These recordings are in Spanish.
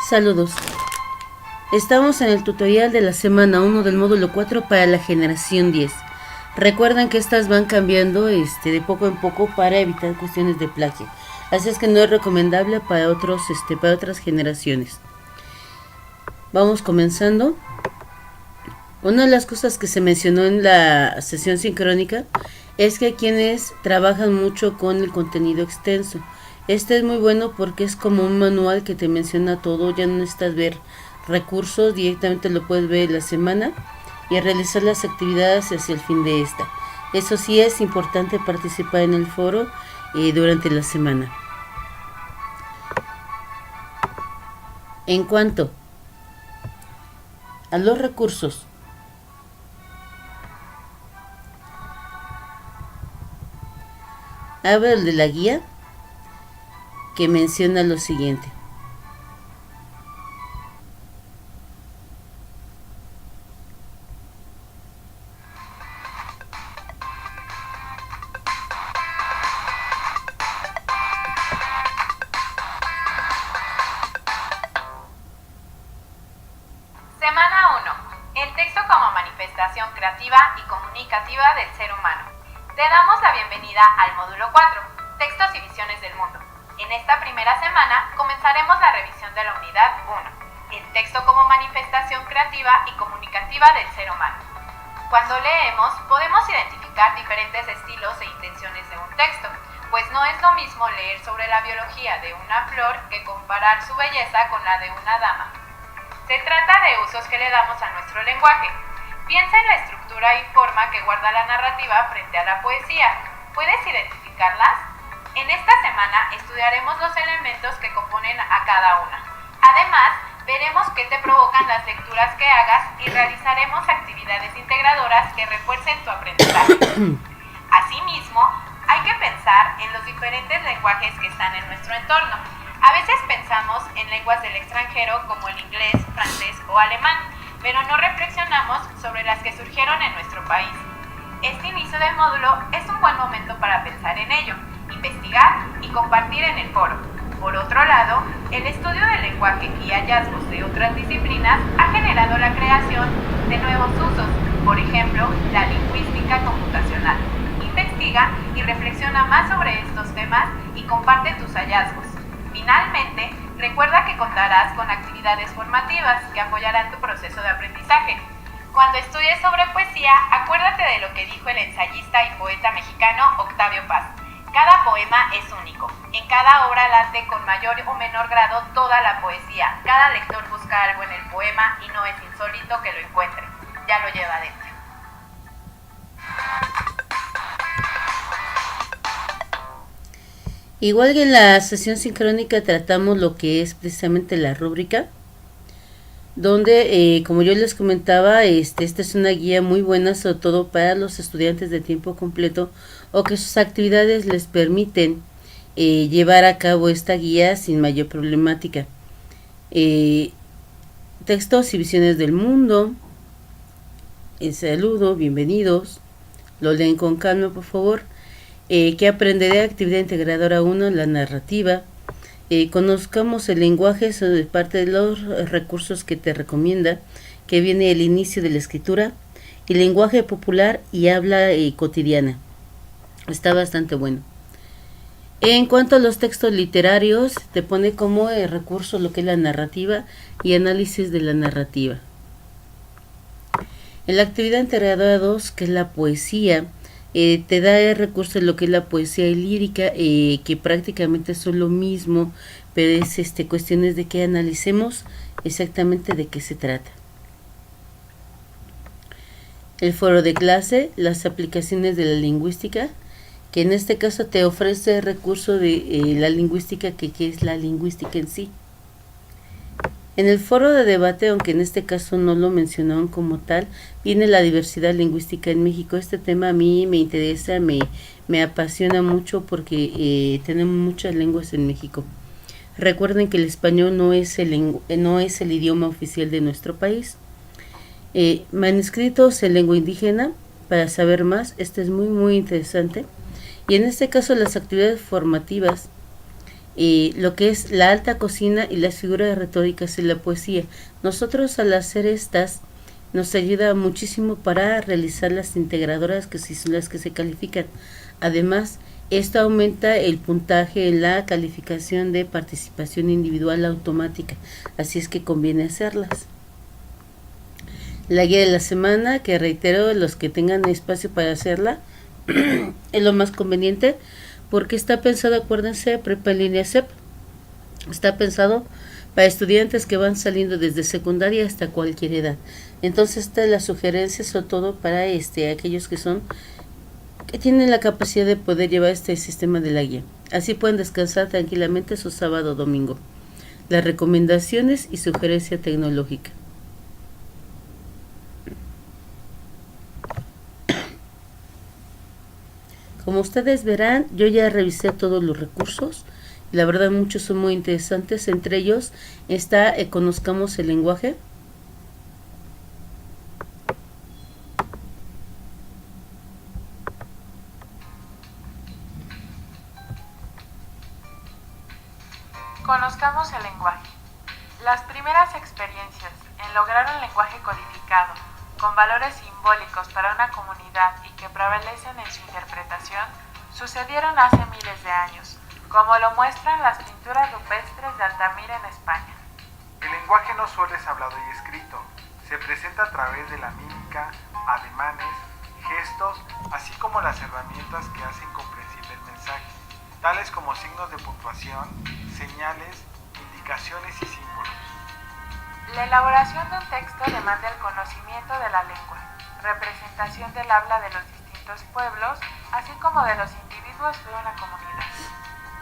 Saludos. Estamos en el tutorial de la semana 1 del módulo 4 para la generación 10. Recuerden que estas van cambiando de poco en poco para evitar cuestiones de plagio. Así es que no es recomendable para otras generaciones. Vamos comenzando. Una de las cosas que se mencionó en la sesión sincrónica es que quienes trabajan mucho con el contenido extenso. Este es muy bueno porque es como un manual que te menciona todo, ya no necesitas ver recursos, directamente lo puedes ver en la semana y realizar las actividades hacia el fin de esta. Eso sí, es importante participar en el foro durante la semana. En cuanto a los recursos, habla el de la guía que menciona lo siguiente. Semana 1. El texto como manifestación creativa y comunicativa del ser humano. Te damos la bienvenida al módulo 4, Textos y Visiones del Mundo. En esta primera semana comenzaremos la revisión de la unidad 1, el texto como manifestación creativa y comunicativa del ser humano. Cuando leemos, podemos identificar diferentes estilos e intenciones de un texto, pues no es lo mismo leer sobre la biología de una flor que comparar su belleza con la de una dama. Se trata de usos que le damos a nuestro lenguaje. Piensa en la estructura y forma que guarda la narrativa frente a la poesía. ¿Puedes identificarlas? En esta semana estudiaremos los elementos que componen a cada una. Además, veremos qué te provocan las lecturas que hagas y realizaremos actividades integradoras que refuercen tu aprendizaje. Asimismo, hay que pensar en los diferentes lenguajes que están en nuestro entorno. A veces pensamos en lenguas del extranjero como el inglés, francés o alemán, pero no reflexionamos sobre las que surgieron en nuestro país. Este inicio del módulo es un buen momento para pensar en ello, investigar y compartir en el foro. Por otro lado, el estudio del lenguaje y hallazgos de otras disciplinas ha generado la creación de nuevos usos, por ejemplo, la lingüística computacional. Investiga y reflexiona más sobre estos temas y comparte tus hallazgos. Finalmente, recuerda que contarás con actividades formativas que apoyarán tu proceso de aprendizaje. Cuando estudies sobre poesía, acuérdate de lo que dijo el ensayista y poeta mexicano Octavio Paz. Cada poema es único. En cada obra late con mayor o menor grado toda la poesía. Cada lector busca algo en el poema y no es insólito que lo encuentre. Ya lo lleva adentro. Igual que en la sesión sincrónica tratamos lo que es precisamente la rúbrica, donde como yo les comentaba, esta es una guía muy buena, sobre todo para los estudiantes de tiempo completo o que sus actividades les permiten llevar a cabo esta guía sin mayor problemática. Textos y visiones del mundo. Saludo, bienvenidos. Lo leen con calma, por favor. Que aprenderé actividad integradora 1, la narrativa. Conozcamos el lenguaje, eso es parte de los recursos que te recomienda, que viene el inicio de la escritura, el lenguaje popular y habla cotidiana. Está bastante bueno. En cuanto a los textos literarios, te pone como recurso lo que es la narrativa y análisis de la narrativa. En la actividad integradora 2, que es la poesía, te da el recurso de lo que es la poesía y lírica, que prácticamente son lo mismo, pero es cuestiones de que analicemos exactamente de qué se trata. El foro de clase, las aplicaciones de la lingüística, que en este caso te ofrece el recurso de la lingüística, que es la lingüística en sí. En el foro de debate, aunque en este caso no lo mencionaron como tal, viene la diversidad lingüística en México. Este tema a mí me interesa, me apasiona mucho porque tenemos muchas lenguas en México. Recuerden que el español no es el idioma oficial de nuestro país. Manuscritos en lengua indígena, para saber más, este es muy muy interesante. Y en este caso las actividades formativas lo que es la alta cocina y las figuras retóricas y la poesía. Nosotros al hacer estas nos ayuda muchísimo para realizar las integradoras que son las que se califican. Además, esto aumenta el puntaje en la calificación de participación individual automática, así es que conviene hacerlas. La guía de la semana, que reitero, los que tengan espacio para hacerla, es lo más conveniente, porque está pensado, acuérdense, prepa en línea CEP, está pensado para estudiantes que van saliendo desde secundaria hasta cualquier edad. Entonces, esta es la sugerencia, sobre todo para aquellos que tienen la capacidad de poder llevar este sistema de la guía. Así pueden descansar tranquilamente su sábado o domingo. Las recomendaciones y sugerencia tecnológica. Como ustedes verán, yo ya revisé todos los recursos. La verdad, muchos son muy interesantes. Entre ellos está Conozcamos el lenguaje. Conozcamos el lenguaje. Las primeras experiencias en lograr un lenguaje codificado con valores simbólicos para una comunidad y que prevalecen en su interpretación sucedieron hace miles de años, como lo muestran las pinturas rupestres de Altamira en España. El lenguaje no solo es hablado y escrito, se presenta a través de la mímica, ademanes, gestos, así como las herramientas que hacen comprensible el mensaje, tales como signos de puntuación, señales, indicaciones y símbolos. La elaboración de un texto demanda el conocimiento de la lengua, representación del habla de los distintos pueblos, así como de los individuos de una comunidad.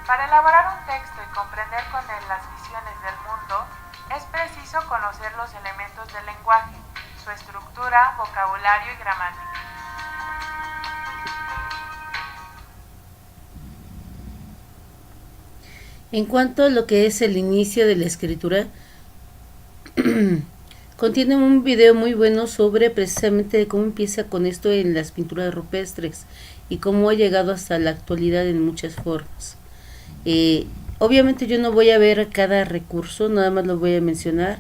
Para elaborar un texto y comprender con él las visiones del mundo, es preciso conocer los elementos del lenguaje, su estructura, vocabulario y gramática. En cuanto a lo que es el inicio de la escritura, contiene un video muy bueno sobre precisamente cómo empieza con esto en las pinturas rupestres y cómo ha llegado hasta la actualidad en muchas formas. Obviamente yo no voy a ver cada recurso, nada más lo voy a mencionar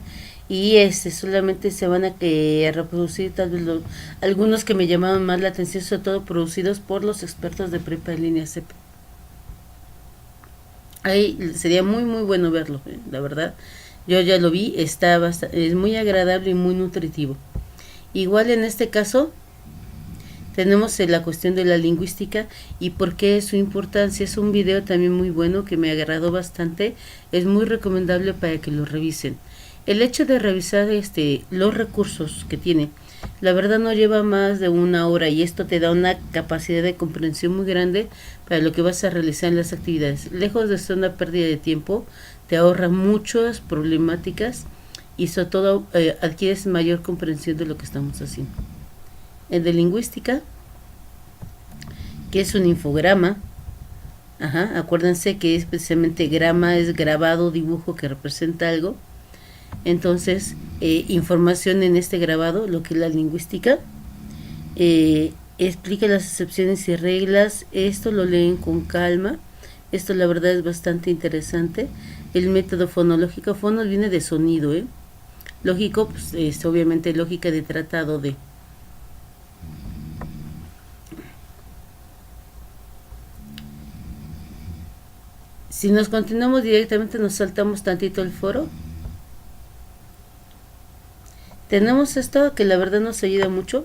y solamente se van a reproducir tal vez algunos que me llamaban más la atención, sobre todo producidos por los expertos de prepa en línea CEP. Ahí sería muy muy bueno verlo, la verdad. Yo ya lo vi, es muy agradable y muy nutritivo. Igual en este caso tenemos la cuestión de la lingüística y por qué es su importancia. Es un video también muy bueno que me agradó bastante. Es muy recomendable para que lo revisen. El hecho de revisar los recursos que tiene, la verdad no lleva más de 1 hora y esto te da una capacidad de comprensión muy grande para lo que vas a realizar en las actividades. Lejos de ser una pérdida de tiempo, te ahorra muchas problemáticas y sobre todo adquieres mayor comprensión de lo que estamos haciendo. El de lingüística, que es un infograma. Acuérdense que es precisamente grama, es grabado, dibujo que representa algo. Entonces, información en este grabado, lo que es la lingüística, explica las excepciones y reglas. Esto lo leen con calma. Esto la verdad es bastante interesante. El método fonológico, fono viene de sonido, lógico, pues es obviamente lógica de tratado de. Si nos continuamos directamente, nos saltamos tantito el foro. Tenemos esto que la verdad nos ayuda mucho.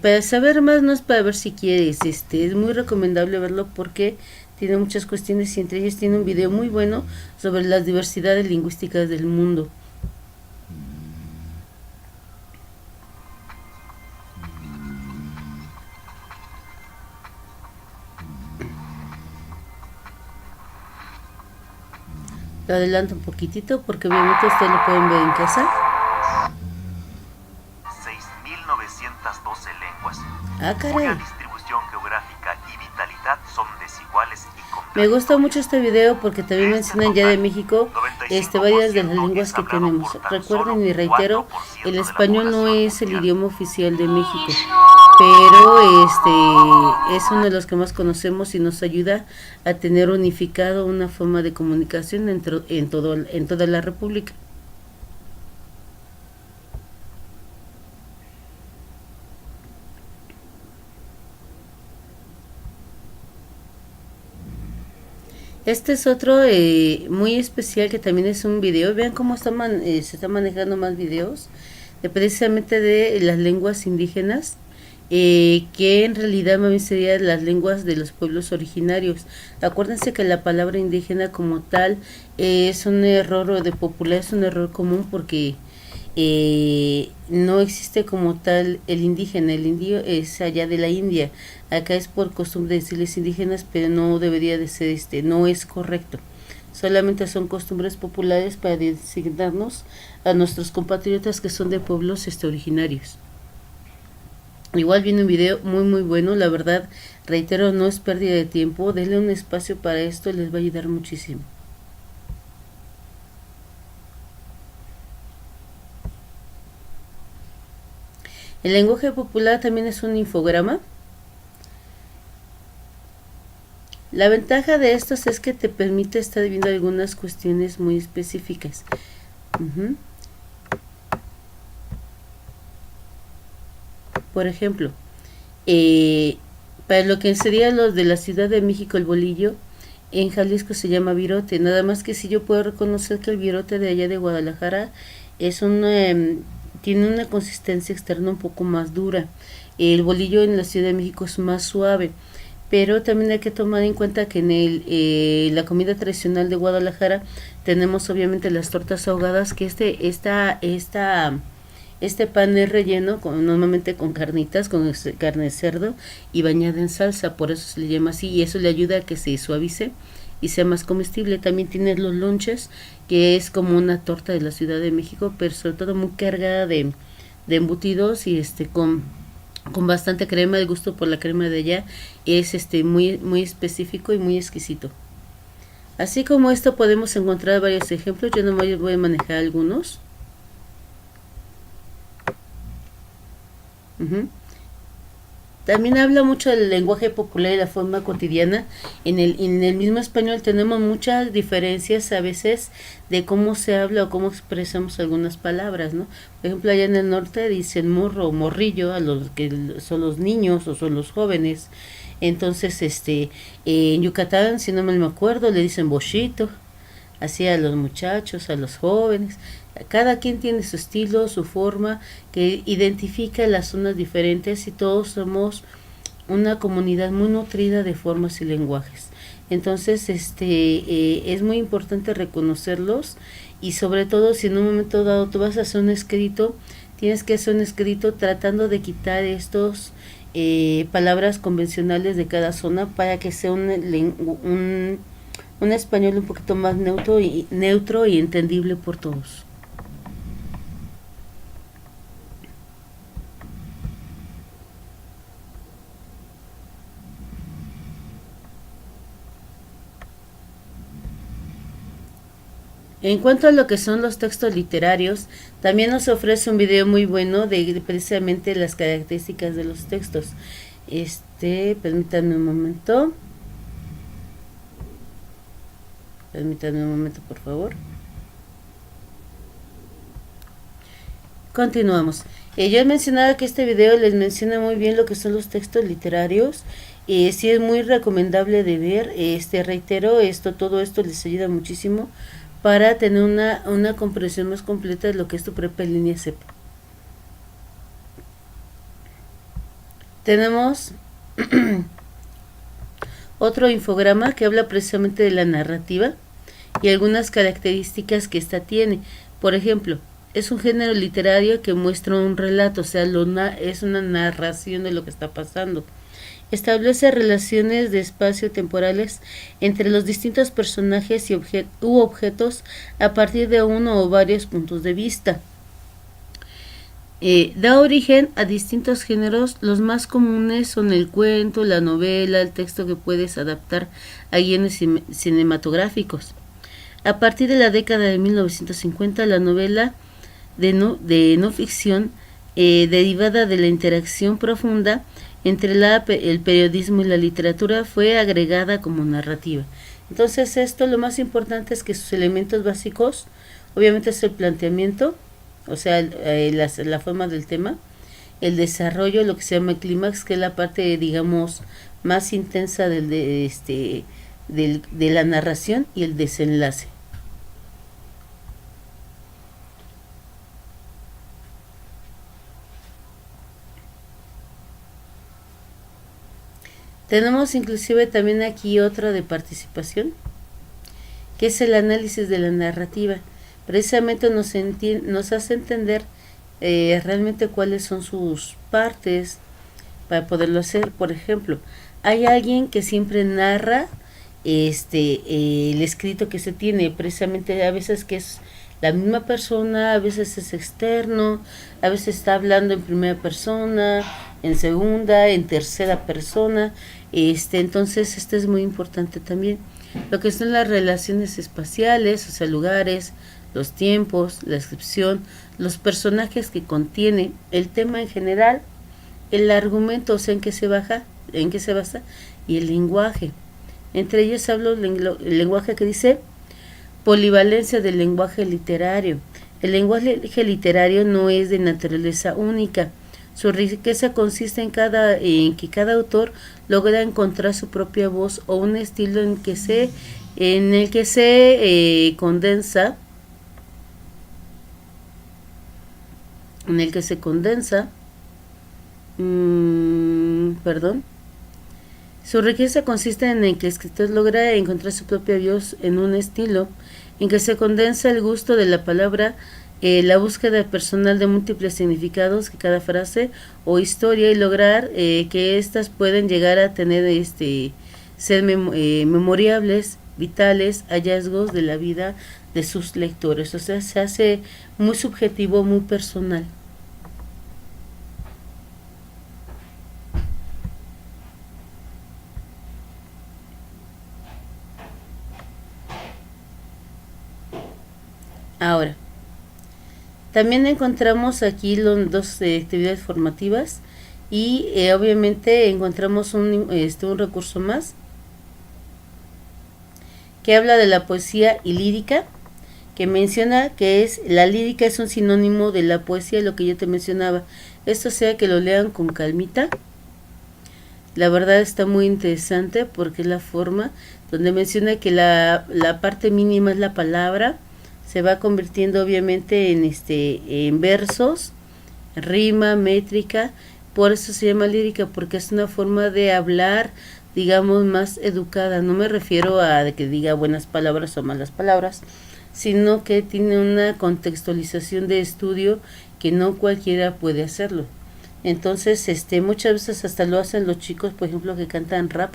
Para saber más, no es para ver si quieres, es muy recomendable verlo porque tiene muchas cuestiones y entre ellas tiene un video muy bueno sobre las diversidades lingüísticas del mundo. Lo adelanto un poquitito porque obviamente ustedes lo pueden ver en casa. 6.912 lenguas. Caray. Cuya distribución geográfica y vitalidad son desiguales y complejas. Me gusta mucho este video porque también mencionan ya de México varias de las lenguas que tenemos. Recuerden y reitero, el español no es el idioma oficial de México. pero es uno de los que más conocemos y nos ayuda a tener unificado una forma de comunicación en toda la República. Este es otro muy especial que también es un video. Vean cómo se está manejando más videos precisamente de las lenguas indígenas, que en realidad más bien serían las lenguas de los pueblos originarios. Acuérdense que la palabra indígena como tal es un error de popular, es un error común porque no existe como tal el indígena. El indio es allá de la India. Acá es por costumbre decirles indígenas, pero no debería de ser no es correcto. Solamente son costumbres populares para designarnos a nuestros compatriotas que son de pueblos originarios. Igual viene un video muy bueno, la verdad, reitero, no es pérdida de tiempo, denle un espacio para esto, les va a ayudar muchísimo. El lenguaje popular también es un infograma. La ventaja de estos es que te permite estar viendo algunas cuestiones muy específicas. Por ejemplo, para lo que sería los de la Ciudad de México, el bolillo, en Jalisco se llama virote. Nada más que si yo puedo reconocer que el virote de allá de Guadalajara es tiene una consistencia externa un poco más dura. El bolillo en la Ciudad de México es más suave. Pero también hay que tomar en cuenta que en la comida tradicional de Guadalajara tenemos obviamente las tortas ahogadas, que este pan es relleno normalmente con carnitas, con carne de cerdo y bañada en salsa, por eso se le llama así, y eso le ayuda a que se suavice y sea más comestible. También tiene los lonches, que es como una torta de la Ciudad de México, pero sobre todo muy cargada de embutidos y con bastante crema. El gusto por la crema de allá es muy específico y muy exquisito. Así como esto podemos encontrar varios ejemplos, yo nomás voy a manejar algunos. También habla mucho del lenguaje popular y la forma cotidiana. En el mismo español tenemos muchas diferencias a veces de cómo se habla o cómo expresamos algunas palabras, ¿no? Por ejemplo, allá en el norte dicen morro o morrillo a los que son los niños o son los jóvenes. Entonces, en Yucatán, si no me acuerdo, le dicen bochito, así a los muchachos, a los jóvenes. Cada quien tiene su estilo, su forma, que identifica las zonas diferentes, y todos somos una comunidad muy nutrida de formas y lenguajes. Entonces, es muy importante reconocerlos, y sobre todo si en un momento dado tú vas a hacer un escrito, tienes que hacer un escrito tratando de quitar estos palabras convencionales de cada zona para que sea un español un poquito más neutro y entendible por todos. En cuanto a lo que son los textos literarios, también nos ofrece un video muy bueno de precisamente las características de los textos. Permítanme un momento. Permítanme un momento, por favor. Continuamos. Yo he mencionado que este video les menciona muy bien lo que son los textos literarios. Sí es muy recomendable de ver. Reitero, todo esto les ayuda muchísimo para tener una comprensión más completa de lo que es tu prepa en línea CEP. Tenemos otro infograma que habla precisamente de la narrativa y algunas características que esta tiene. Por ejemplo, es un género literario que muestra un relato, o sea, es una narración de lo que está pasando. Establece relaciones de espacio-temporales entre los distintos personajes u objetos a partir de uno o varios puntos de vista. Da origen a distintos géneros. Los más comunes son el cuento, la novela, el texto que puedes adaptar a guiones cinematográficos. A partir de la década de 1950, la novela de no ficción derivada de la interacción profunda entre el periodismo y la literatura, fue agregada como narrativa. Entonces esto, lo más importante es que sus elementos básicos, obviamente, es el planteamiento, o sea, la forma del tema, el desarrollo, lo que se llama el clímax, que es la parte, digamos, más intensa de la narración, y el desenlace. Tenemos inclusive también aquí otra de participación, que es el análisis de la narrativa. Precisamente nos hace entender realmente cuáles son sus partes para poderlo hacer. Por ejemplo, hay alguien que siempre narra el escrito que se tiene, precisamente a veces que es la misma persona, a veces es externo, a veces está hablando en primera persona, en segunda, en tercera persona. Entonces esto es muy importante también. Lo que son las relaciones espaciales, o sea, lugares, los tiempos, la descripción, los personajes que contiene, el tema en general, el argumento, o sea, en qué se basa, y el lenguaje. Entre ellos hablo el lenguaje que dice polivalencia del lenguaje literario. El lenguaje literario no es de naturaleza única. Su riqueza consiste en que cada autor logra encontrar su propia voz o un estilo en el que se condensa Su riqueza consiste en que el escritor logra encontrar su propia voz en un estilo en que se condensa el gusto de la palabra, la búsqueda personal de múltiples significados que cada frase o historia, y lograr que éstas pueden llegar a tener ser memorables, vitales, hallazgos de la vida de sus lectores. O sea, se hace muy subjetivo, muy personal. Ahora, también encontramos aquí dos actividades formativas, y obviamente encontramos un recurso más que habla de la poesía y lírica, que menciona que la lírica es un sinónimo de la poesía, lo que yo te mencionaba. Esto sea que lo lean con calmita. La verdad está muy interesante porque es la forma donde menciona que la parte mínima es la palabra, se va convirtiendo obviamente en versos, rima, métrica. Por eso se llama lírica, porque es una forma de hablar, digamos, más educada. No me refiero a que diga buenas palabras o malas palabras, sino que tiene una contextualización de estudio que no cualquiera puede hacerlo. Entonces, muchas veces hasta lo hacen los chicos, por ejemplo, que cantan rap.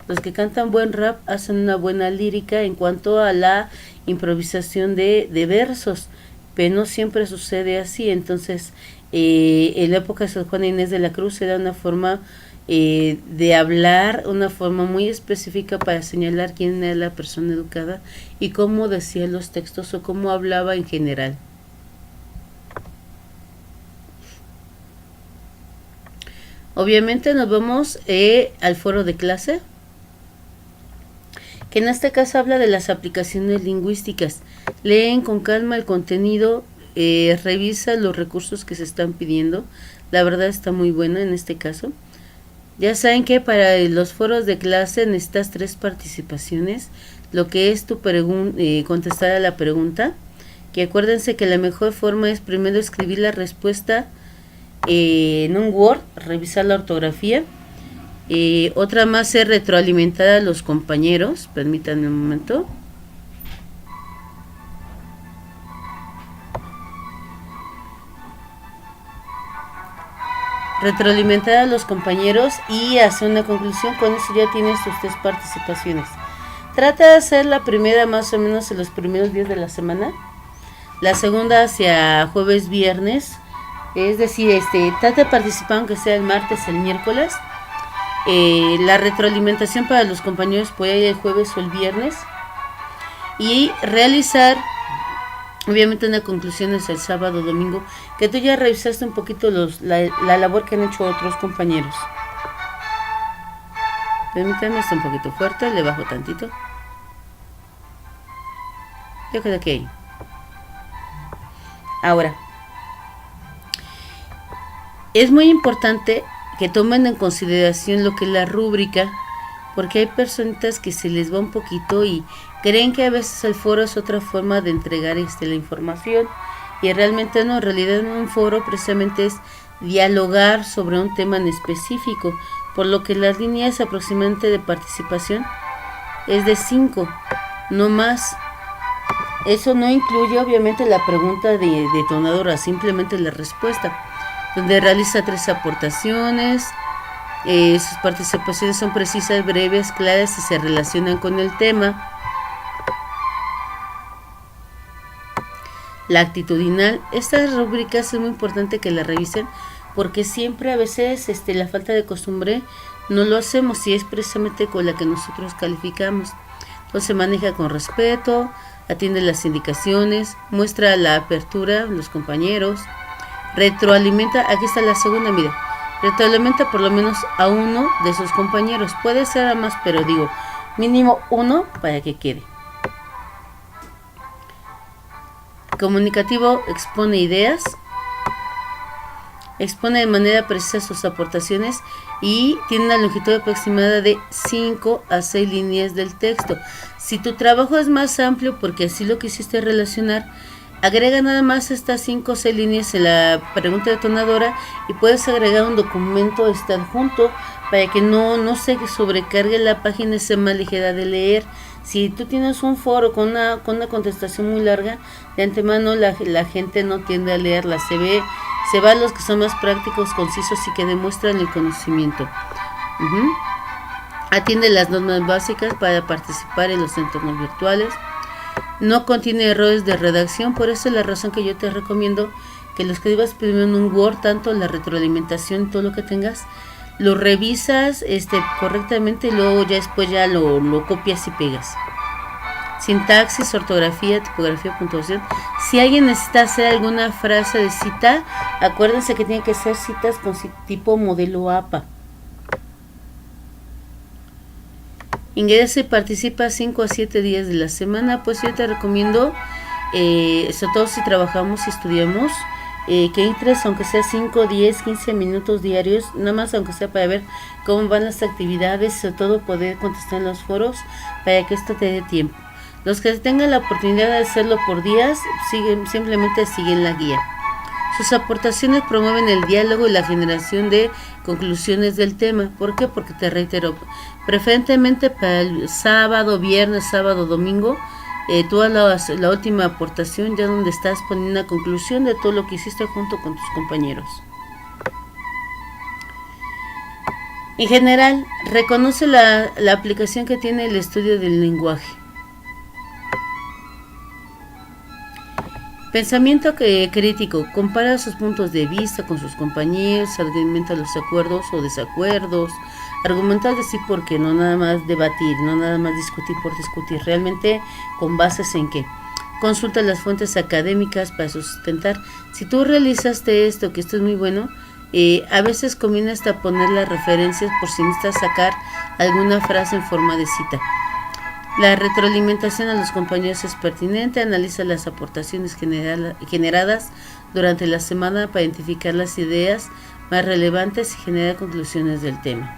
Los que cantan buen rap hacen una buena lírica en cuanto a la improvisación de versos, pero no siempre sucede así. Entonces, en la época de San Juan Inés de la Cruz era una forma de hablar, una forma muy específica para señalar quién era la persona educada y cómo decía los textos o cómo hablaba en general. Obviamente nos vamos al foro de clase, que en este caso habla de las aplicaciones lingüísticas. Leen con calma el contenido, revisa los recursos que se están pidiendo. La verdad está muy buena en este caso. Ya saben que para los foros de clase necesitas 3 participaciones. Lo que es contestar a la pregunta, que acuérdense que la mejor forma es primero escribir la respuesta en un Word, revisar la ortografía. Otra más es retroalimentar a los compañeros. Permítanme un momento. Retroalimentar a los compañeros y hacer una conclusión. Con eso ya tienes tus 3 participaciones. Trata de hacer la primera más o menos en los primeros días de la semana, la segunda hacia jueves, viernes. Es decir, trata de participar aunque sea el martes, el miércoles. La retroalimentación para los compañeros puede ir el jueves o el viernes, y realizar Obviamente una conclusión es el sábado, domingo, que tú ya revisaste un poquito la labor que han hecho otros compañeros. Permítanme, está un poquito fuerte, le bajo tantito. Yo creo que ahí. Ahora, es muy importante que tomen en consideración lo que es la rúbrica, porque hay personitas que se les va un poquito y creen que a veces el foro es otra forma de entregar la información, y realmente no. En realidad un foro precisamente es dialogar sobre un tema en específico, por lo que las líneas aproximadamente de participación es de 5, no más. Eso no incluye obviamente la pregunta de detonadora, simplemente la respuesta, donde realiza 3 aportaciones. Sus participaciones son precisas, breves, claras y se relacionan con el tema. La actitudinal, estas rúbricas es muy importante que la revisen, porque siempre a veces la falta de costumbre no lo hacemos, y es precisamente con la que nosotros calificamos. Entonces se maneja con respeto, atiende las indicaciones, muestra la apertura a los compañeros, retroalimenta. Aquí está la segunda, mira, retroalimenta por lo menos a uno de sus compañeros, puede ser a más, pero digo mínimo uno para que quede. Comunicativo, expone ideas, expone de manera precisa sus aportaciones y tiene una longitud aproximada de 5 a 6 líneas del texto. Si tu trabajo es más amplio, porque así lo quisiste relacionar, agrega nada más estas 5 o 6 líneas en la pregunta detonadora, y puedes agregar un documento adjunto para que no se sobrecargue la página y sea más ligera de leer. Si tú tienes un foro con una contestación muy larga, de antemano la gente no tiende a leerla, se va a los que son más prácticos, concisos y que demuestran el conocimiento. Atiende las normas básicas para participar en los entornos virtuales. No contiene errores de redacción, por eso es la razón que yo te recomiendo que lo escribas primero en un Word, tanto la retroalimentación, todo lo que tengas, lo revisas correctamente, y luego ya después ya lo copias y pegas. Sintaxis, ortografía, tipografía, puntuación. Si alguien necesita hacer alguna frase de cita, acuérdense que tiene que ser citas con tipo modelo APA. Ingresa y participa 5 a 7 días de la semana. Pues yo te recomiendo, sobre todo si trabajamos y estudiamos, que entres aunque sea 5, 10, 15 minutos diarios, nada más, aunque sea para ver cómo van las actividades, sobre todo poder contestar en los foros, para que esto te dé tiempo. Los que tengan la oportunidad de hacerlo por días, simplemente siguen la guía. Sus aportaciones promueven el diálogo y la generación de conclusiones del tema. ¿Por qué? Porque te reitero, preferentemente para el sábado, viernes, sábado, domingo, tú hagas la última aportación, ya donde estás poniendo una conclusión de todo lo que hiciste junto con tus compañeros. En general, reconoce la aplicación que tiene el estudio del lenguaje. Pensamiento crítico, compara sus puntos de vista con sus compañeros, argumenta los acuerdos o desacuerdos, argumentar de sí porque no nada más debatir, no nada más discutir por discutir, realmente con bases en qué. Consulta las fuentes académicas para sustentar. Si tú realizaste esto, que esto es muy bueno, a veces conviene hasta poner las referencias por si necesitas sacar alguna frase en forma de cita. La retroalimentación a los compañeros es pertinente, analiza las aportaciones generadas durante la semana para identificar las ideas más relevantes y generar conclusiones del tema.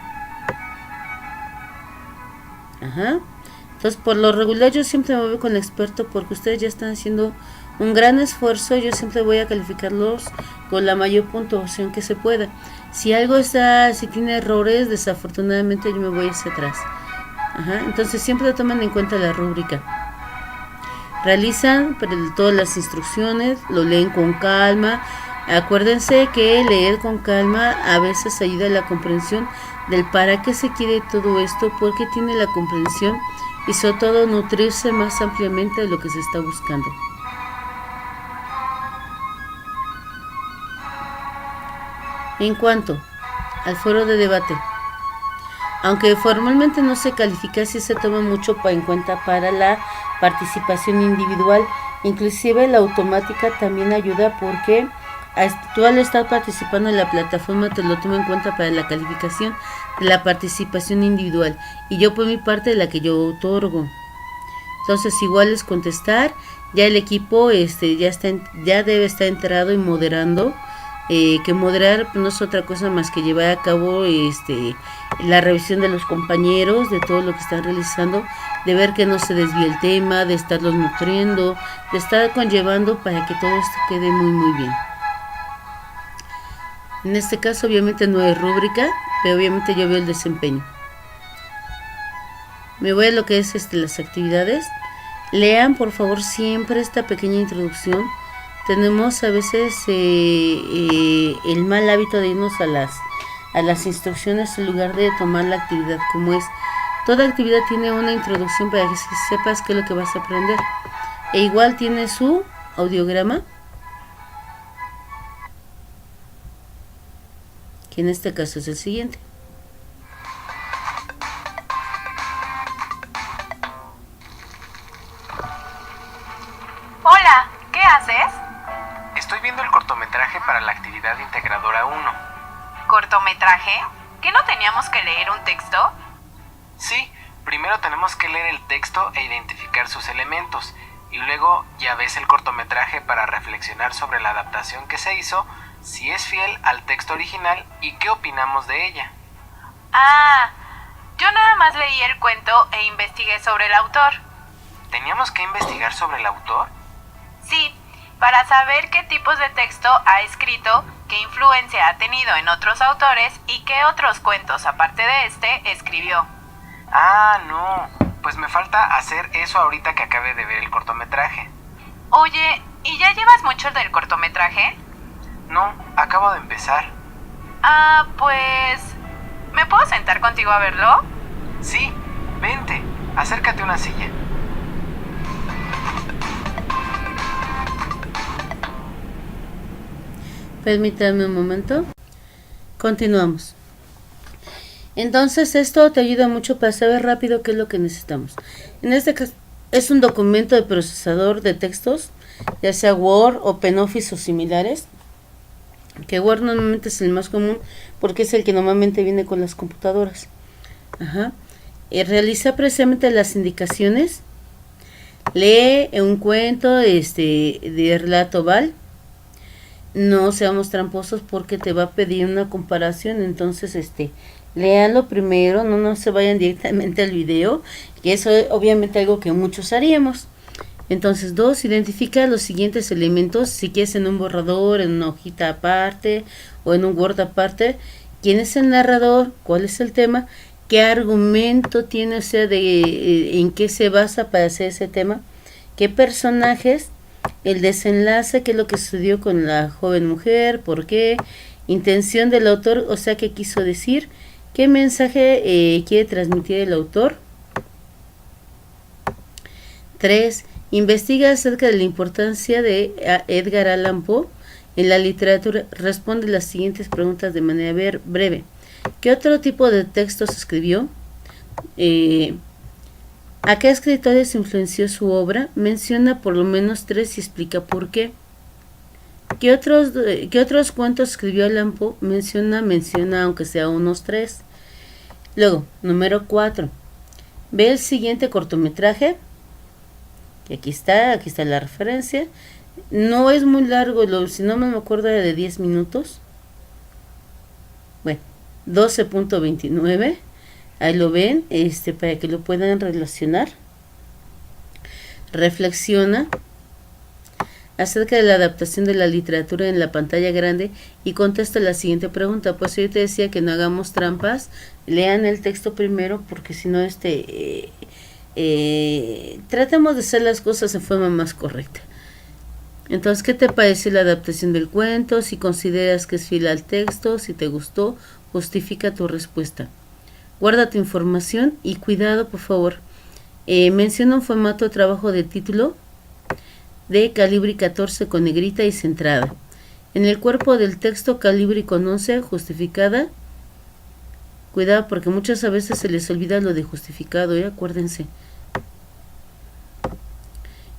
Entonces, por lo regular yo siempre me voy con el experto, porque ustedes ya están haciendo un gran esfuerzo. Yo siempre voy a calificarlos con la mayor puntuación que se pueda. Si tiene errores, desafortunadamente yo me voy hacia atrás. Entonces siempre toman en cuenta la rúbrica. Realizan todas las instrucciones, lo leen con calma. Acuérdense que leer con calma a veces ayuda a la comprensión del para qué se quiere todo esto, por qué tiene la comprensión, y sobre todo nutrirse más ampliamente de lo que se está buscando. En cuanto al foro de debate, aunque formalmente no se califica, sí se toma mucho en cuenta para la participación individual, Inclusive la automática también ayuda porque tú al estar participando en la plataforma te lo toma en cuenta para la calificación de la participación individual y yo por mi parte la que yo otorgo. Entonces igual es contestar, ya el equipo ya debe estar enterado y moderando, que moderar no es otra cosa más que llevar a cabo la revisión de los compañeros, de todo lo que están realizando, de ver que no se desvíe el tema, de estarlos nutriendo, de estar conllevando para que todo esto quede muy muy bien. En este caso obviamente no hay rúbrica, pero obviamente yo veo el desempeño. Me voy a lo que es las actividades. Lean por favor siempre esta pequeña introducción. Tenemos a veces el mal hábito de irnos a las instrucciones en lugar de tomar la actividad como es. Toda actividad tiene una introducción para que sepas qué es lo que vas a aprender. E igual tiene su audiograma, que en este caso es el siguiente. Hola, ¿qué haces? Estoy viendo el cortometraje para la actividad integradora 1. ¿Cortometraje? ¿Qué no teníamos que leer un texto? Sí, primero tenemos que leer el texto e identificar sus elementos, y luego ya ves el cortometraje para reflexionar sobre la adaptación que se hizo, si es fiel al texto original y qué opinamos de ella. Ah, yo nada más leí el cuento e investigué sobre el autor. ¿Teníamos que investigar sobre el autor? Sí, para saber qué tipos de texto ha escrito, qué influencia ha tenido en otros autores y qué otros cuentos aparte de este escribió. Ah, no, pues me falta hacer eso ahorita que acabe de ver el cortometraje. Oye, ¿y ya llevas mucho del cortometraje? No, acabo de empezar. Ah, pues... ¿me puedo sentar contigo a verlo? Sí, vente, acércate a una silla. Permítanme un momento. Continuamos. Entonces esto te ayuda mucho para saber rápido qué es lo que necesitamos. En este caso es un documento de procesador de textos, ya sea Word, OpenOffice o similares. Que Word normalmente es el más común porque es el que normalmente viene con las computadoras. Realiza precisamente las indicaciones. Lee un cuento de relato Val. No seamos tramposos porque te va a pedir una comparación, entonces léanlo primero, no se vayan directamente al video, que eso es obviamente algo que muchos haríamos. Entonces 2, identifica los siguientes elementos, si quieres en un borrador, en una hojita aparte o en un Word aparte. ¿Quién es el narrador? ¿Cuál es el tema? ¿Qué argumento tiene? O sea, en qué se basa para hacer ese tema. ¿Qué personajes? El desenlace, qué es lo que sucedió con la joven mujer, por qué, intención del autor, o sea, qué quiso decir, qué mensaje quiere transmitir el autor. 3. Investiga acerca de la importancia de Edgar Allan Poe en la literatura. Responde las siguientes preguntas de manera breve. ¿Qué otro tipo de textos escribió? ¿A qué escritores influenció su obra? Menciona por lo menos 3 y explica por qué. ¿Qué otros cuentos escribió Allan Poe? Menciona aunque sea unos 3. Luego, número 4. Ve el siguiente cortometraje. Que aquí está la referencia. No es muy largo, si no me acuerdo era de 10 minutos. Bueno, 12.29. Ahí lo ven, para que lo puedan relacionar. Reflexiona acerca de la adaptación de la literatura en la pantalla grande y contesta la siguiente pregunta. Pues yo te decía que no hagamos trampas, lean el texto primero porque si no tratemos de hacer las cosas de forma más correcta. Entonces, ¿qué te parece la adaptación del cuento? Si consideras que es fiel al texto, si te gustó, justifica tu respuesta. Guarda tu información y cuidado, por favor. Menciona un formato de trabajo de título de calibre 14 con negrita y centrada. En el cuerpo del texto, calibre con 11, justificada. Cuidado porque muchas veces se les olvida lo de justificado, acuérdense.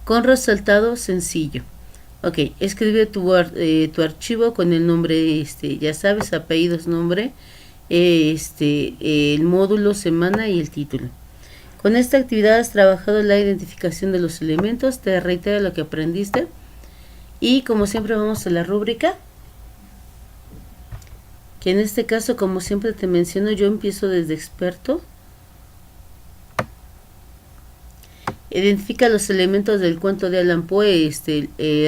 con resaltado sencillo. Ok, escribe tu archivo con el nombre, ya sabes, apellidos, nombre, el módulo, semana y el título. Con esta actividad has trabajado la identificación de los elementos, te reitero lo que aprendiste. Y como siempre vamos a la rúbrica, que en este caso, como siempre te menciono, yo empiezo desde experto. Identifica los elementos del cuento de Allan Poe,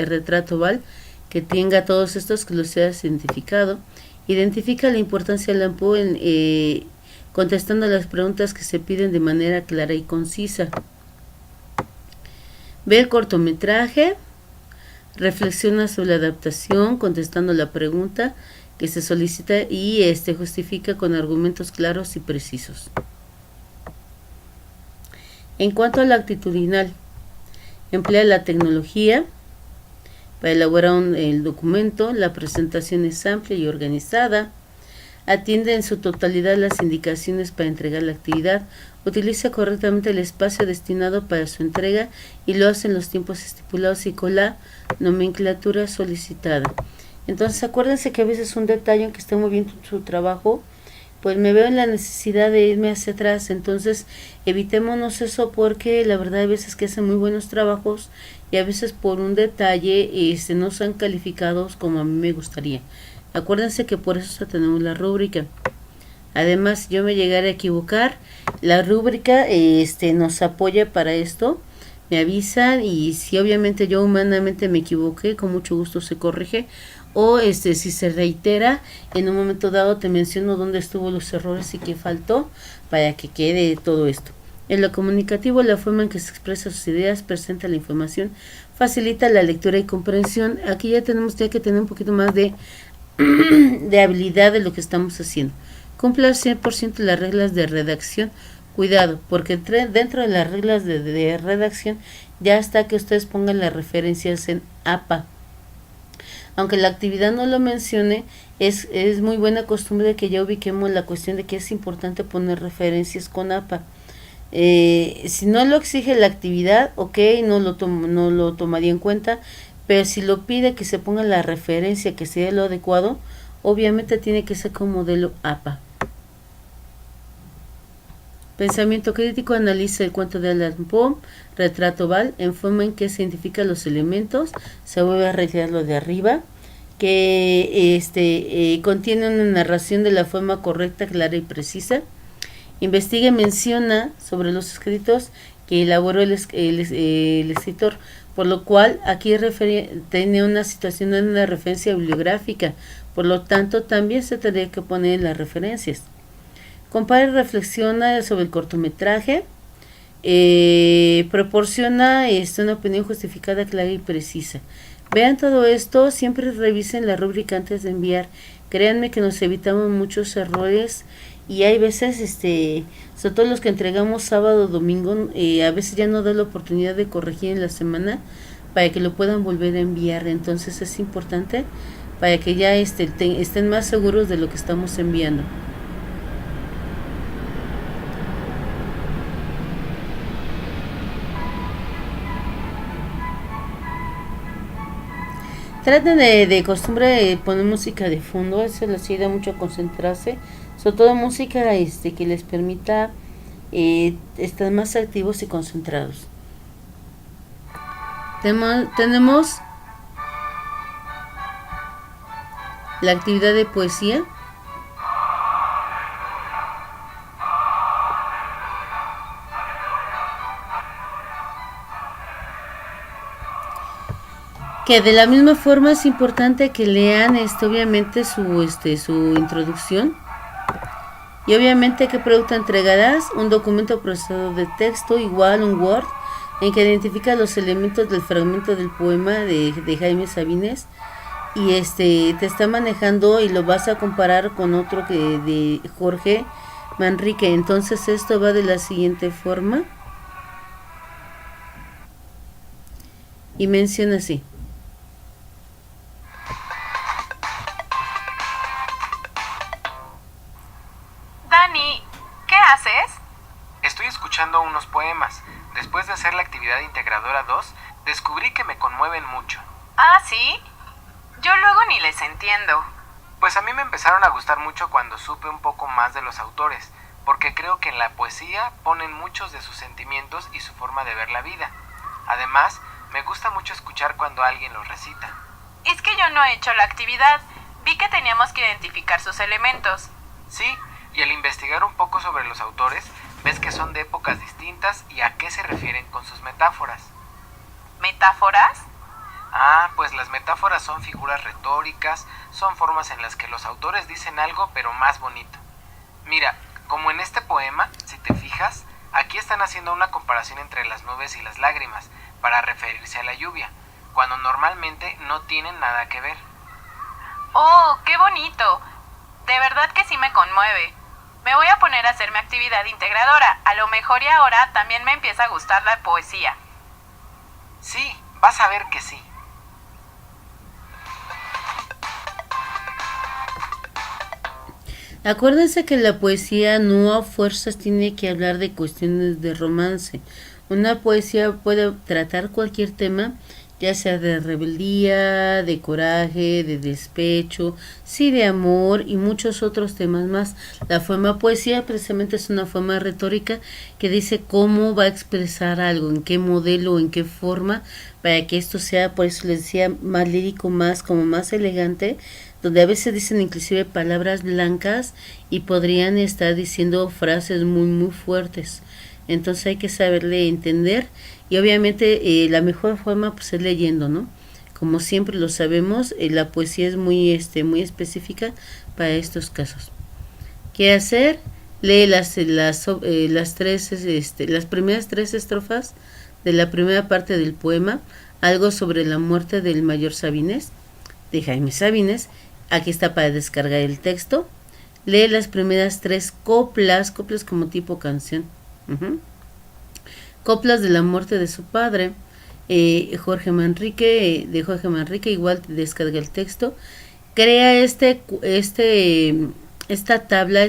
retrato Val, que tenga todos estos, que los hayas identificado. Identifica la importancia de Allan Poe contestando las preguntas que se piden de manera clara y concisa. Ve el cortometraje, reflexiona sobre la adaptación, contestando la pregunta que se solicita y justifica con argumentos claros y precisos. En cuanto a la actitudinal, emplea la tecnología para elaborar el documento, la presentación es amplia y organizada, atiende en su totalidad las indicaciones para entregar la actividad, utiliza correctamente el espacio destinado para su entrega y lo hace en los tiempos estipulados y con la nomenclatura solicitada. Entonces acuérdense que a veces un detalle, aunque esté muy bien su trabajo, pues me veo en la necesidad de irme hacia atrás. Entonces evitémonos eso, porque la verdad hay veces que hacen muy buenos trabajos y a veces por un detalle no son calificados como a mí me gustaría. Acuérdense que por eso tenemos la rúbrica. Además, yo me llegaré a equivocar, la rúbrica nos apoya para esto, me avisan, y si obviamente yo humanamente me equivoqué, con mucho gusto se corrige, o si se reitera, en un momento dado te menciono dónde estuvo los errores y qué faltó, para que quede todo esto. En lo comunicativo, la forma en que se expresa sus ideas, presenta la información, facilita la lectura y comprensión. Aquí ya tenemos que tener un poquito más de habilidad de lo que estamos haciendo. Cumple al 100% las reglas de redacción. Cuidado, porque dentro de las reglas de redacción ya está que ustedes pongan las referencias en APA. Aunque la actividad no lo mencione, es muy buena costumbre que ya ubiquemos la cuestión de que es importante poner referencias con APA. Si no lo exige la actividad, ok, no lo tomaría en cuenta, pero si lo pide que se ponga la referencia que sea lo adecuado, obviamente tiene que ser con modelo APA. Pensamiento crítico, analiza el cuento de Allan Poe, retrato Val, en forma en que se identifican los elementos, se vuelve a retirar lo de arriba, que contiene una narración de la forma correcta, clara y precisa. Investiga y menciona sobre los escritos que elaboró el escritor, por lo cual aquí tiene una situación en una referencia bibliográfica, por lo tanto también se tendría que poner las referencias. Compara y reflexiona sobre el cortometraje, proporciona una opinión justificada, clara y precisa. Vean todo esto, siempre revisen la rúbrica antes de enviar. Créanme que nos evitamos muchos errores, y hay veces, sobre todo los que entregamos sábado o domingo, a veces ya no da la oportunidad de corregir en la semana para que lo puedan volver a enviar. Entonces es importante para que ya estén más seguros de lo que estamos enviando. Traten de costumbre poner música de fondo, eso les ayuda mucho a concentrarse, sobre todo música que les permita estar más activos y concentrados. Tenemos la actividad de poesía. Que de la misma forma es importante que lean obviamente su introducción. Y obviamente, ¿qué producto entregarás? Un documento procesado de texto igual un Word, en que identifica los elementos del fragmento del poema de Jaime Sabines, y te está manejando y lo vas a comparar con otro de Jorge Manrique. Entonces esto va de la siguiente forma y menciona así: Dani, ¿qué haces? Estoy escuchando unos poemas. Después de hacer la actividad integradora 2, Descubrí que me conmueven mucho. Ah, ¿sí? Yo luego ni les entiendo. Pues a mí me empezaron a gustar mucho cuando supe un poco más de los autores, porque creo que en la poesía ponen muchos de sus sentimientos y su forma de ver la vida. Además, me gusta mucho escuchar cuando alguien los recita. Es que yo no he hecho la actividad. Vi que teníamos que identificar sus elementos. Sí, y al investigar un poco sobre los autores, ves que son de épocas distintas y a qué se refieren con sus metáforas. ¿Metáforas? Ah, pues las metáforas son figuras retóricas, son formas en las que los autores dicen algo pero más bonito. Mira, como en este poema, si te fijas, aquí están haciendo una comparación entre las nubes y las lágrimas para referirse a la lluvia, cuando normalmente no tienen nada que ver. ¡Oh, qué bonito! De verdad que sí me conmueve. Me voy a poner a hacer mi actividad integradora. A lo mejor y ahora también me empieza a gustar la poesía. Sí, vas a ver que sí. Acuérdense que la poesía no a fuerzas tiene que hablar de cuestiones de romance. Una poesía puede tratar cualquier tema, ya sea de rebeldía, de coraje, de despecho, sí, de amor y muchos otros temas más. La forma poesía precisamente es una forma retórica que dice cómo va a expresar algo, en qué modelo, en qué forma, para que esto sea, por eso les decía, más lírico, más como más elegante, donde a veces dicen inclusive palabras blancas y podrían estar diciendo frases muy muy fuertes. Entonces hay que saberle entender y obviamente la mejor forma pues es leyendo, ¿no? Como siempre lo sabemos, la poesía es muy muy específica para estos casos. ¿Qué hacer? Lee las primeras tres estrofas de la primera parte del poema, algo sobre la muerte del mayor Sabines, de Jaime Sabines. Aquí está para descargar el texto. Lee las primeras tres coplas como tipo canción. Coplas de la muerte de su padre, de Jorge Manrique, igual descarga el texto. Crea esta tabla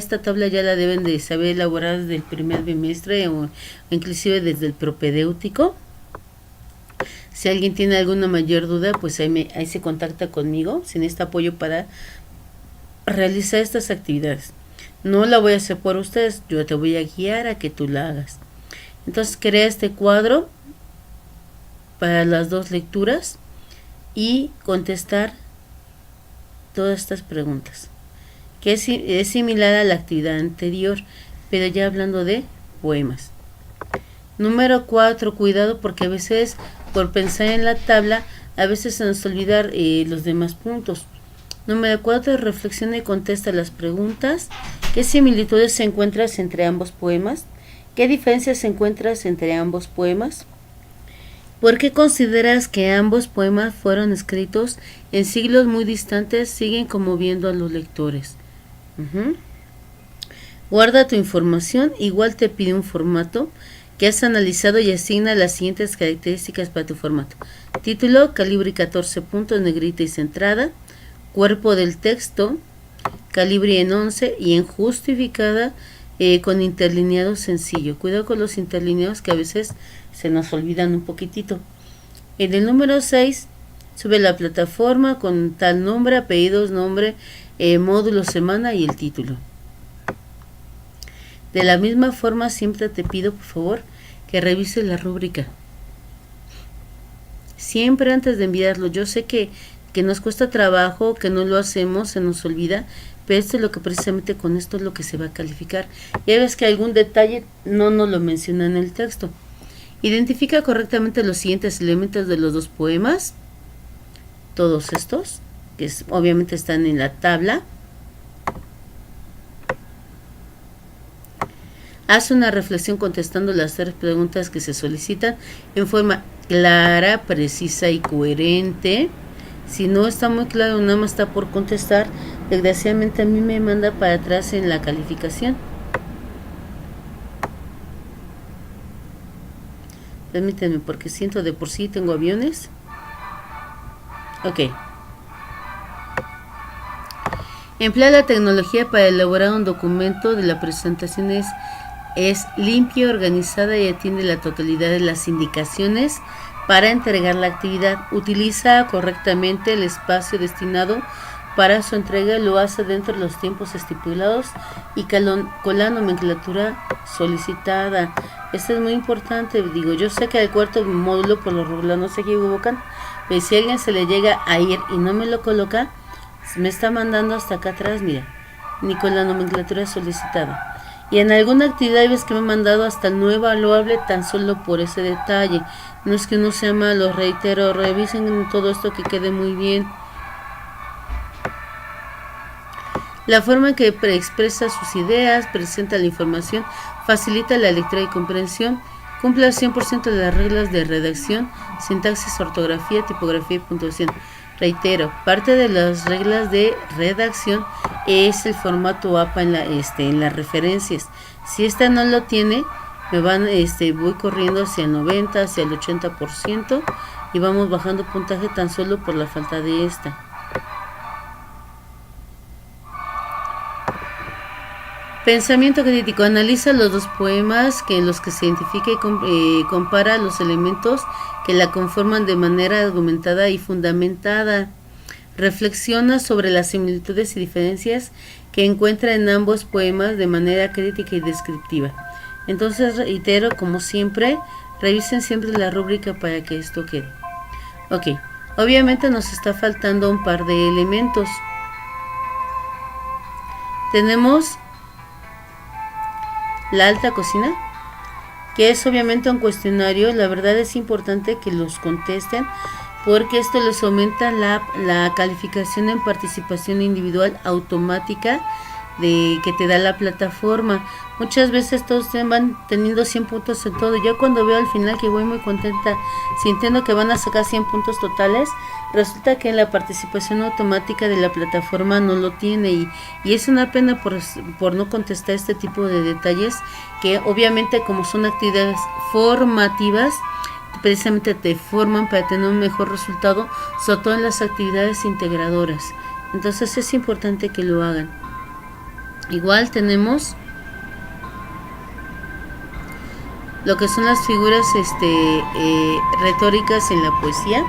ya la deben de saber elaborar desde el primer bimestre o inclusive desde el propedéutico. Si alguien tiene alguna mayor duda, pues ahí se contacta conmigo, sin este apoyo para realizar estas actividades. No la voy a hacer por ustedes, yo te voy a guiar a que tú la hagas. Entonces crea este cuadro para las dos lecturas y contestar todas estas preguntas, que es similar a la actividad anterior, pero ya hablando de poemas. Número 4, cuidado porque a veces por pensar en la tabla, a veces se nos olvida los demás puntos. Número 4, reflexiona y contesta las preguntas. ¿Qué similitudes se encuentran entre ambos poemas? ¿Qué diferencias se encuentran entre ambos poemas? ¿Por qué consideras que ambos poemas fueron escritos en siglos muy distantes? Siguen conmoviendo a los lectores. Guarda tu información. Igual te pide un formato que has analizado y asigna las siguientes características para tu formato. Título, calibre 14 puntos, negrita y centrada. Cuerpo del texto, calibre en 11 y en justificada con interlineado sencillo. Cuidado con los interlineados que a veces se nos olvidan un poquitito. En el número 6, sube la plataforma con tal nombre, apellidos, nombre, módulo, semana y el título. De la misma forma, siempre te pido, por favor, que revises la rúbrica. Siempre antes de enviarlo. Yo sé que nos cuesta trabajo, que no lo hacemos, se nos olvida, pero esto es lo que precisamente con esto es lo que se va a calificar. Ya ves que algún detalle no nos lo menciona en el texto. Identifica correctamente los siguientes elementos de los dos poemas. Todos estos, que obviamente están en la tabla. Haz una reflexión contestando las tres preguntas que se solicitan en forma clara, precisa y coherente. Si no está muy claro, nada más está por contestar, desgraciadamente a mí me manda para atrás en la calificación. Permítanme porque siento de por sí tengo aviones. Ok. Emplea la tecnología para elaborar un documento de la presentación es limpia, organizada y atiende la totalidad de las indicaciones para entregar la actividad. Utiliza correctamente el espacio destinado para su entrega, lo hace dentro de los tiempos estipulados y con la nomenclatura solicitada. Esto es muy importante, digo, yo sé que el cuarto módulo por lo regular no se equivocan, pero si a alguien se le llega a ir y no me lo coloca, me está mandando hasta acá atrás, mira, ni con la nomenclatura solicitada. Y en alguna actividad ves que me han mandado hasta el no evaluable tan solo por ese detalle. No es que uno sea malo, reitero, revisen todo esto que quede muy bien. La forma en que expresa sus ideas, presenta la información, facilita la lectura y comprensión, cumple al 100% de las reglas de redacción, sintaxis, ortografía, tipografía y puntuación. Reitero, parte de las reglas de redacción es el formato APA en las referencias. Si esta no lo tiene, voy corriendo hacia el 90, hacia el 80% y vamos bajando puntaje tan solo por la falta de esta. Pensamiento crítico. Analiza los dos poemas en los que se identifica y compara los elementos que la conforman de manera argumentada y fundamentada. Reflexiona sobre las similitudes y diferencias que encuentra en ambos poemas de manera crítica y descriptiva. Entonces, reitero, como siempre, revisen siempre la rúbrica para que esto quede. Ok, obviamente nos está faltando un par de elementos. Tenemos la alta cocina, que es obviamente un cuestionario. La verdad es importante que los contesten porque esto les aumenta la calificación en participación individual automática que te da la plataforma. Muchas veces todos van teniendo 100 puntos en todo. Yo cuando veo al final que voy muy contenta, sintiendo que van a sacar 100 puntos totales, resulta que en la participación automática de la plataforma no lo tiene y es una pena por no contestar este tipo de detalles que obviamente como son actividades formativas, precisamente te forman para tener un mejor resultado, sobre todo en las actividades integradoras. Entonces es importante que lo hagan. Igual tenemos lo que son las figuras retóricas en la poesía,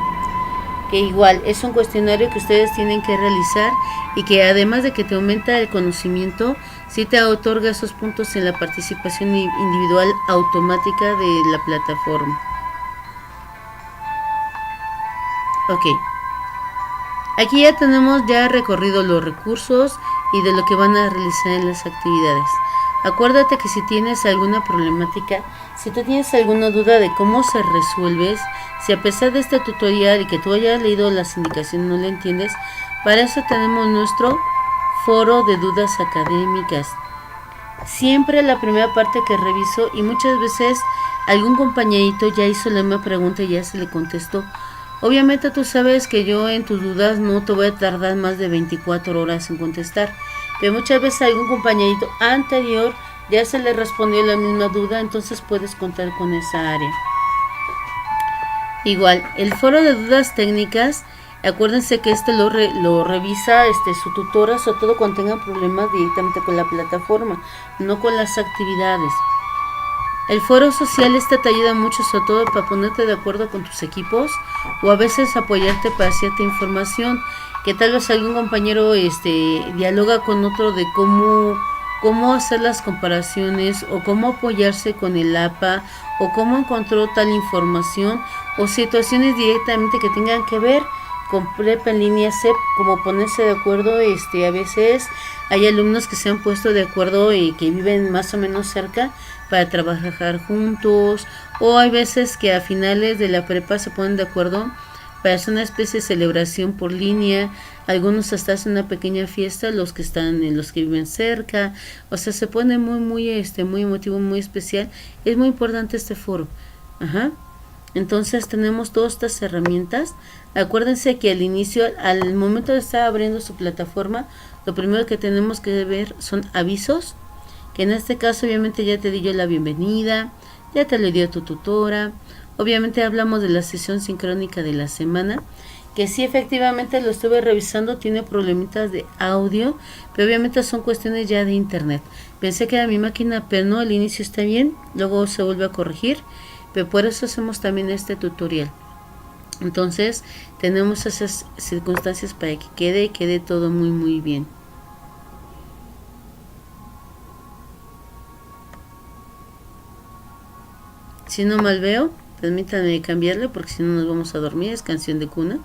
que igual es un cuestionario que ustedes tienen que realizar y que además de que te aumenta el conocimiento, sí te otorga esos puntos en la participación individual automática de la plataforma. Ok, aquí ya tenemos recorrido los recursos y de lo que van a realizar en las actividades. Acuérdate que si tienes alguna problemática, si tú tienes alguna duda de cómo se resuelve, si a pesar de este tutorial y que tú hayas leído las indicaciones no le entiendes, para eso tenemos nuestro foro de dudas académicas. Siempre la primera parte que reviso, y muchas veces algún compañerito ya hizo la misma pregunta y ya se le contestó. Obviamente tú sabes que yo en tus dudas no te voy a tardar más de 24 horas en contestar, pero muchas veces a algún compañerito anterior ya se le respondió la misma duda, entonces puedes contar con esa área. Igual, el foro de dudas técnicas, acuérdense que lo revisa su tutora, sobre todo cuando tengan problemas directamente con la plataforma, no con las actividades. El foro social te ayuda mucho, sobre todo para ponerte de acuerdo con tus equipos o a veces apoyarte para cierta información, que tal vez algún compañero dialoga con otro de cómo hacer las comparaciones o cómo apoyarse con el APA o cómo encontró tal información o situaciones directamente que tengan que ver con prepa en línea CEP, como ponerse de acuerdo. A veces hay alumnos que se han puesto de acuerdo y que viven más o menos cerca para trabajar juntos, o hay veces que a finales de la prepa se ponen de acuerdo para hacer una especie de celebración por línea. Algunos hasta hacen una pequeña fiesta, los que viven cerca, o sea, se pone muy emotivo, muy especial. Es muy importante este foro. Entonces tenemos todas estas herramientas. Acuérdense que al inicio, al momento de estar abriendo su plataforma, lo primero que tenemos que ver son avisos, que en este caso obviamente ya te di yo la bienvenida, ya te lo dio tu tutora. Obviamente hablamos de la sesión sincrónica de la semana, que sí efectivamente lo estuve revisando, tiene problemitas de audio, pero obviamente son cuestiones ya de internet. Pensé que era mi máquina, pero no, al inicio está bien, luego se vuelve a corregir, pero por eso hacemos también este tutorial. Entonces tenemos esas circunstancias para que quede todo muy muy bien. Si no mal veo, permítanme cambiarle porque si no nos vamos a dormir. Es canción de cuna.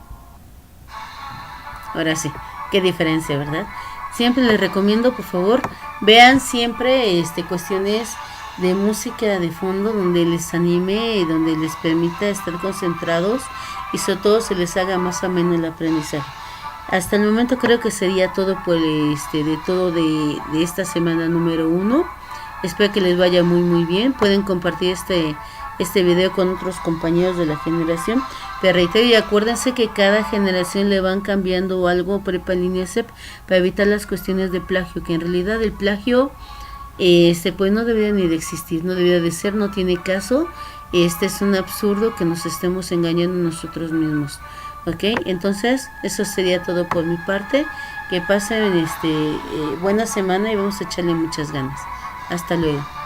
Ahora sí, qué diferencia, ¿verdad? Siempre les recomiendo, por favor, vean siempre cuestiones de música de fondo donde les anime y donde les permita estar concentrados y sobre todo se les haga más ameno el aprendizaje. Hasta el momento creo que sería todo por de esta semana número 1. Espero que les vaya muy muy bien. Pueden compartir este video con otros compañeros de la generación. Pero reitero y acuérdense que cada generación le van cambiando algo prepa, línea, SEP para evitar las cuestiones de plagio, que en realidad el plagio pues no debería ni de existir, no debería de ser, no tiene caso. Es un absurdo que nos estemos engañando nosotros mismos. Ok, entonces eso sería todo por mi parte. Que pasen buena semana y vamos a echarle muchas ganas. Hasta luego.